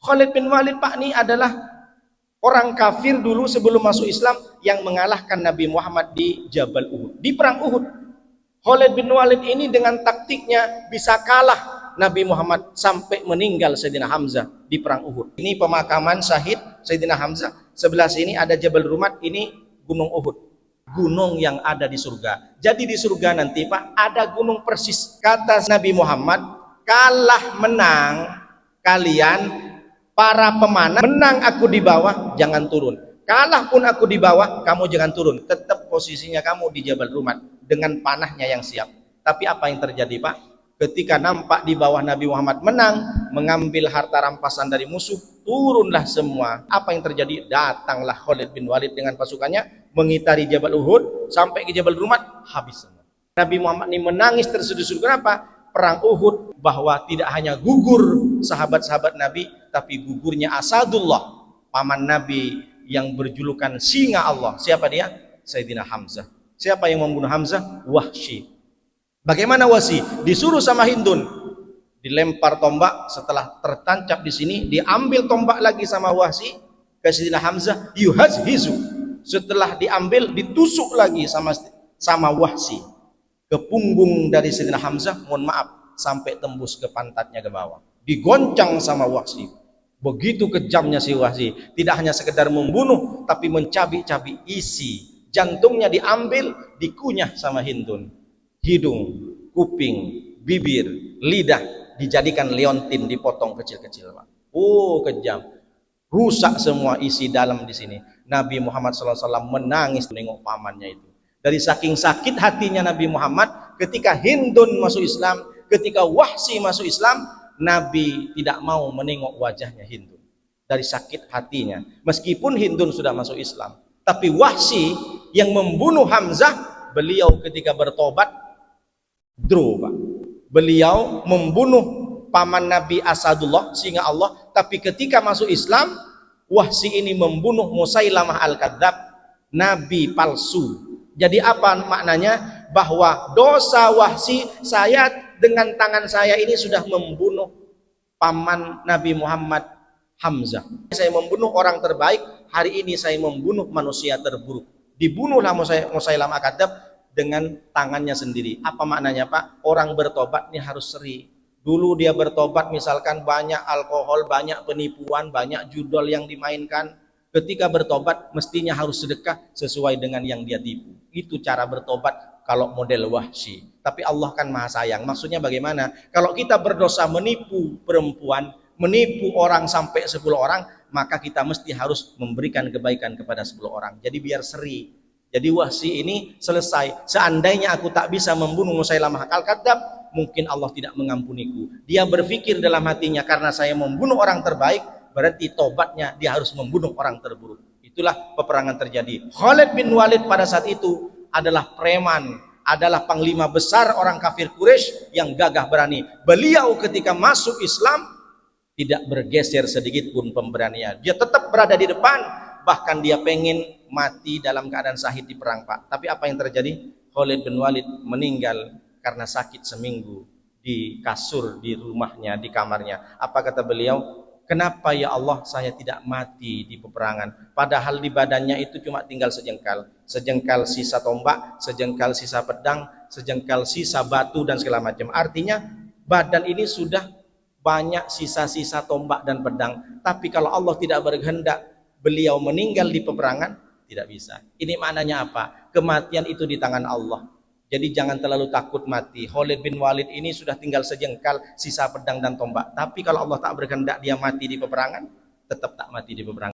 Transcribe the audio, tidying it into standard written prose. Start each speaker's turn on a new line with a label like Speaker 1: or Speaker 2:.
Speaker 1: Khalid bin Walid Pak ini adalah orang kafir dulu sebelum masuk Islam yang mengalahkan Nabi Muhammad di Jabal Uhud, di perang Uhud. Khalid bin Walid ini dengan taktiknya bisa kalah Nabi Muhammad sampai meninggal Sayyidina Hamzah di perang Uhud. Ini pemakaman syahid Sayyidina Hamzah. Sebelah sini ada Jabal Rumat, ini Gunung Uhud, gunung yang ada di surga. Jadi di surga nanti Pak ada gunung persis. Kata Nabi Muhammad, kalah menang kalian para pemanah, menang aku di bawah, jangan turun. Kalah pun aku di bawah, kamu jangan turun. Tetap posisinya kamu di Jabal Rumat dengan panahnya yang siap. Tapi apa yang terjadi Pak? Ketika nampak di bawah Nabi Muhammad menang, mengambil harta rampasan dari musuh, turunlah semua. Apa yang terjadi? Datanglah Khalid bin Walid dengan pasukannya, mengitari Jabal Uhud, sampai ke Jabal Rumat, habis semua. Nabi Muhammad ini menangis terseduh-seduh. Kenapa? Perang Uhud, bahwa tidak hanya gugur sahabat-sahabat Nabi, tapi gugurnya Asadullah, paman Nabi yang berjulukan singa Allah. Siapa dia? Sayyidina Hamzah. Siapa yang membunuh Hamzah? Wahsy. Bagaimana Wahsy? Disuruh sama Hindun, dilempar tombak, setelah tertancap di sini, diambil tombak lagi sama Wahsy ke Sayyidina Hamzah, yuhazhizu. Setelah diambil, ditusuk lagi sama Wahsy ke punggung dari Sayyidina Hamzah, mohon maaf, sampai tembus ke pantatnya ke bawah. Digoncang sama Wahsy. Begitu kejamnya si Wahsy, tidak hanya sekedar membunuh, tapi mencabik-cabik isi. Jantungnya diambil, dikunyah sama Hindun. Hidung, kuping, bibir, lidah dijadikan leontin, dipotong kecil-kecil, Pak. Oh, kejam. Rusak semua isi dalam di sini. Nabi Muhammad SAW menangis menengok pamannya itu. Dari saking sakit hatinya Nabi Muhammad, ketika Hindun masuk Islam, ketika Wahsy masuk Islam, Nabi tidak mau menengok wajahnya Hindun. Dari sakit hatinya. Meskipun Hindun sudah masuk Islam, tapi Wahsy yang membunuh Hamzah, beliau ketika bertobat, Pak. Beliau membunuh paman Nabi Asadullah, singa Allah, tapi ketika masuk Islam, Wahsy ini membunuh Musailamah Al-Kadzab, nabi palsu. Jadi apa maknanya? Bahwa dosa Wahsy, saya dengan tangan saya ini sudah membunuh paman Nabi Muhammad Hamzah. Saya membunuh orang terbaik, hari ini saya membunuh manusia terburuk. Dibunuhlah Musailamah Al-Kadzab dengan tangannya sendiri. Apa maknanya Pak? Orang bertobat ini harus seri. Dulu dia bertobat misalkan banyak alkohol, banyak penipuan, banyak judol yang dimainkan. Ketika bertobat mestinya harus sedekah sesuai dengan yang dia tipu. Itu cara bertobat kalau model Wahsy. Tapi Allah kan maha sayang. Maksudnya bagaimana? Kalau kita berdosa menipu perempuan, menipu orang sampai 10 orang, maka kita mesti harus memberikan kebaikan kepada 10 orang. Jadi biar seri. Jadi Wahsy ini selesai. Seandainya aku tak bisa membunuh Musailamah Al-Kadzab, mungkin Allah tidak mengampuniku. Dia berpikir dalam hatinya, karena saya membunuh orang terbaik, berarti tobatnya dia harus membunuh orang terburuk. Itulah peperangan terjadi. Khalid bin Walid pada saat itu adalah preman, adalah panglima besar orang kafir Quraisy yang gagah berani. Beliau ketika masuk Islam tidak bergeser sedikit pun pemberanian. Dia tetap berada di depan, bahkan dia pengen mati dalam keadaan syahid di perang Pak. Tapi apa yang terjadi? Khalid bin Walid meninggal karena sakit seminggu di kasur di rumahnya, di kamarnya. Apa kata beliau? Kenapa ya Allah saya tidak mati di peperangan? Padahal di badannya itu cuma tinggal sejengkal. Sejengkal sisa tombak, sejengkal sisa pedang, sejengkal sisa batu dan segala macam. Artinya badan ini sudah banyak sisa-sisa tombak dan pedang. Tapi kalau Allah tidak berkehendak beliau meninggal di peperangan, tidak bisa. Ini maknanya apa? Kematian itu di tangan Allah. Jadi jangan terlalu takut mati. Khalid bin Walid ini sudah tinggal sejengkal sisa pedang dan tombak. Tapi kalau Allah tak berkehendak dia mati di peperangan, tetap tak mati di peperangan.